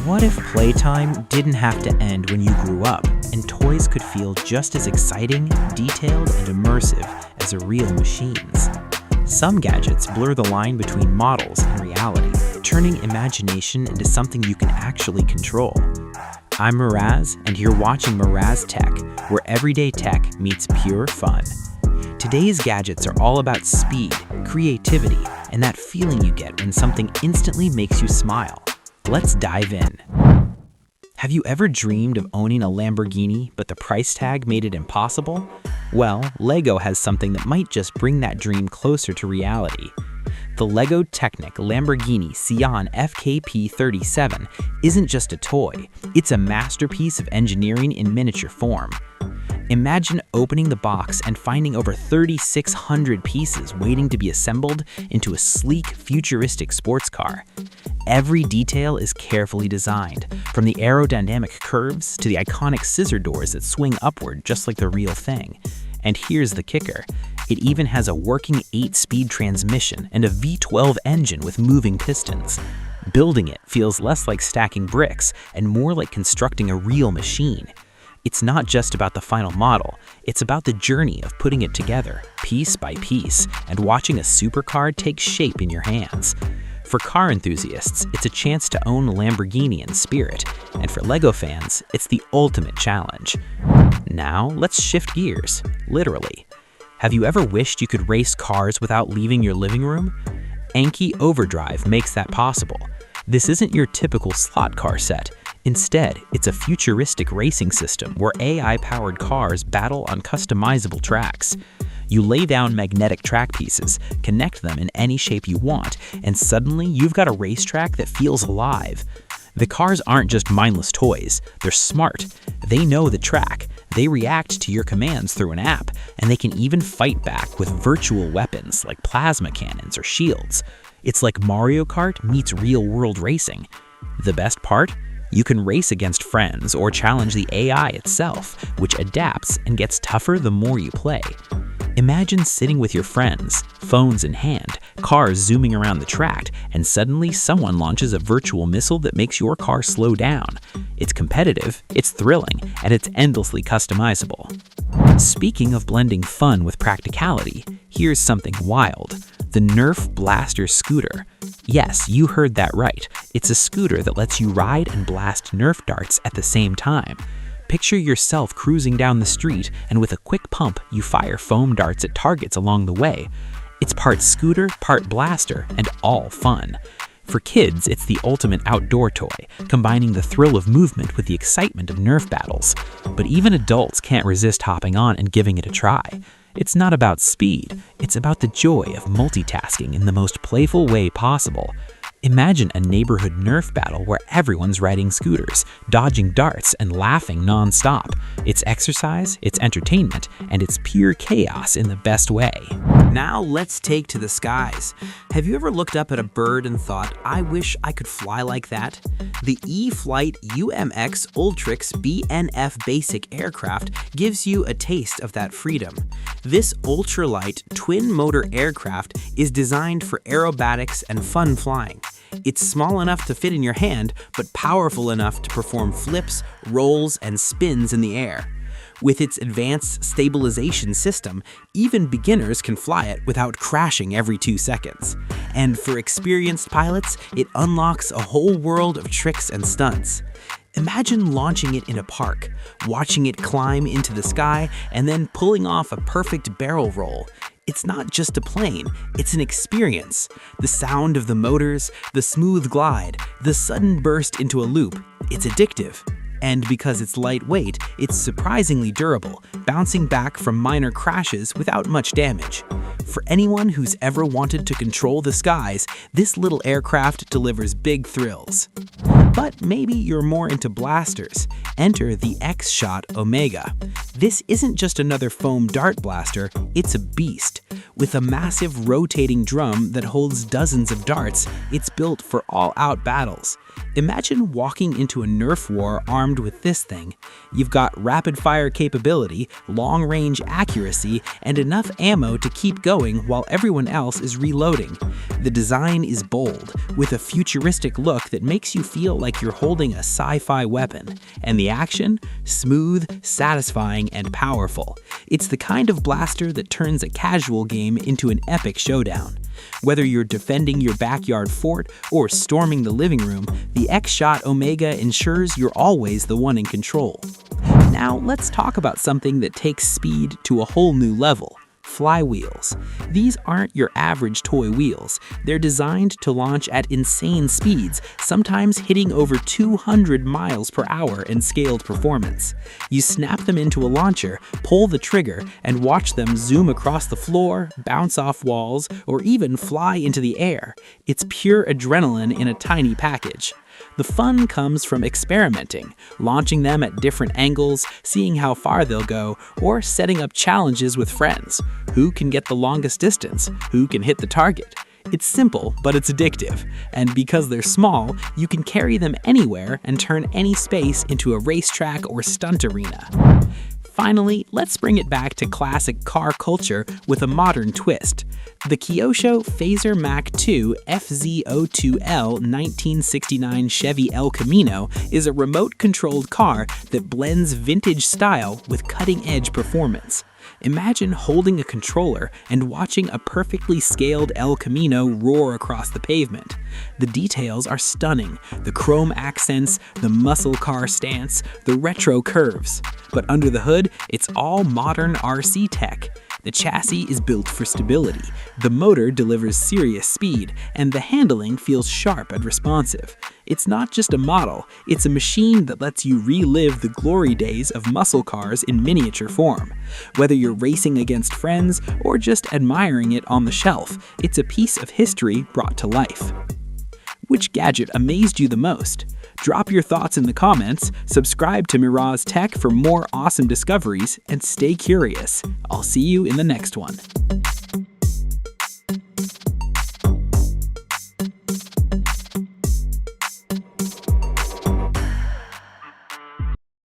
What if playtime didn't have to end when you grew up, and toys could feel just as exciting, detailed, and immersive as real machines? Some gadgets blur the line between models and reality, turning imagination into something you can actually control. I'm Miraz, and you're watching Miraz Tech, where everyday tech meets pure fun. Today's gadgets are all about speed, creativity, and that feeling you get when something instantly makes you smile. Let's dive in. Have you ever dreamed of owning a Lamborghini, but the price tag made it impossible? Well, LEGO has something that might just bring that dream closer to reality. The LEGO Technic Lamborghini Sián FKP37 isn't just a toy, it's a masterpiece of engineering in miniature form. Imagine opening the box and finding over 3,600 pieces waiting to be assembled into a sleek, futuristic sports car. Every detail is carefully designed, from the aerodynamic curves to the iconic scissor doors that swing upward just like the real thing. And here's the kicker. It even has a working 8-speed transmission and a V12 engine with moving pistons. Building it feels less like stacking bricks and more like constructing a real machine. It's not just about the final model, it's about the journey of putting it together, piece by piece, and watching a supercar take shape in your hands. For car enthusiasts, it's a chance to own a Lamborghini in spirit, and for LEGO fans, it's the ultimate challenge. Now, let's shift gears, literally. Have you ever wished you could race cars without leaving your living room? Anki OVERDRIVE makes that possible. This isn't your typical slot car set. Instead, it's a futuristic racing system where AI-powered cars battle on customizable tracks. You lay down magnetic track pieces, connect them in any shape you want, and suddenly you've got a racetrack that feels alive. The cars aren't just mindless toys, they're smart. They know the track, they react to your commands through an app, and they can even fight back with virtual weapons like plasma cannons or shields. It's like Mario Kart meets real-world racing. The best part? You can race against friends or challenge the AI itself, which adapts and gets tougher the more you play. Imagine sitting with your friends, phones in hand, cars zooming around the track, and suddenly someone launches a virtual missile that makes your car slow down. It's competitive, it's thrilling, and it's endlessly customizable. Speaking of blending fun with practicality, here's something wild. The Nerf Blaster Scooter. Yes, you heard that right. It's a scooter that lets you ride and blast Nerf darts at the same time. Picture yourself cruising down the street, and with a quick pump, you fire foam darts at targets along the way. It's part scooter, part blaster, and all fun. For kids, it's the ultimate outdoor toy, combining the thrill of movement with the excitement of Nerf battles. But even adults can't resist hopping on and giving it a try. It's not about speed, it's about the joy of multitasking in the most playful way possible. Imagine a neighborhood Nerf battle where everyone's riding scooters, dodging darts, and laughing non-stop. It's exercise, it's entertainment, and it's pure chaos in the best way. Now let's take to the skies. Have you ever looked up at a bird and thought, I wish I could fly like that? The E-flite UMX Ultrix BNF basic aircraft gives you a taste of that freedom. This ultralight twin-motor aircraft is designed for aerobatics and fun flying. It's small enough to fit in your hand, but powerful enough to perform flips, rolls, and spins in the air. With its advanced stabilization system, even beginners can fly it without crashing every 2 seconds. And for experienced pilots, it unlocks a whole world of tricks and stunts. Imagine launching it in a park, watching it climb into the sky, and then pulling off a perfect barrel roll. It's not just a plane, it's an experience. The sound of the motors, the smooth glide, the sudden burst into a loop, it's addictive. And because it's lightweight, it's surprisingly durable, bouncing back from minor crashes without much damage. For anyone who's ever wanted to control the skies, this little aircraft delivers big thrills. But maybe you're more into blasters. Enter the X-Shot Omega. This isn't just another foam dart blaster, it's a beast. With a massive rotating drum that holds dozens of darts, it's built for all-out battles. Imagine walking into a Nerf war armed armed with this thing, you've got rapid-fire capability, long-range accuracy, and enough ammo to keep going while everyone else is reloading. The design is bold, with a futuristic look that makes you feel like you're holding a sci-fi weapon, and the action? Smooth, satisfying, and powerful. It's the kind of blaster that turns a casual game into an epic showdown. Whether you're defending your backyard fort or storming the living room, the X-Shot Omega ensures you're always the one in control. Now let's talk about something that takes speed to a whole new level. Flywheels. These aren't your average toy wheels. They're designed to launch at insane speeds, sometimes hitting over 200 miles per hour in scaled performance. You snap them into a launcher, pull the trigger, and watch them zoom across the floor, bounce off walls, or even fly into the air. It's pure adrenaline in a tiny package. The fun comes from experimenting, launching them at different angles, seeing how far they'll go, or setting up challenges with friends. Who can get the longest distance? Who can hit the target? It's simple, but it's addictive, and because they're small, you can carry them anywhere and turn any space into a racetrack or stunt arena. Finally, let's bring it back to classic car culture with a modern twist. The KYOSHO FAZER Mach 2 FZ02L 1969 Chevy El Camino is a remote-controlled car that blends vintage style with cutting-edge performance. Imagine holding a controller and watching a perfectly scaled El Camino roar across the pavement. The details are stunning: the chrome accents, the muscle car stance, the retro curves. But under the hood, it's all modern RC tech. The chassis is built for stability, the motor delivers serious speed, and the handling feels sharp and responsive. It's not just a model, it's a machine that lets you relive the glory days of muscle cars in miniature form. Whether you're racing against friends or just admiring it on the shelf, it's a piece of history brought to life. Which gadget amazed you the most? Drop your thoughts in the comments, subscribe to Miraz Tech for more awesome discoveries, and stay curious. I'll see you in the next one.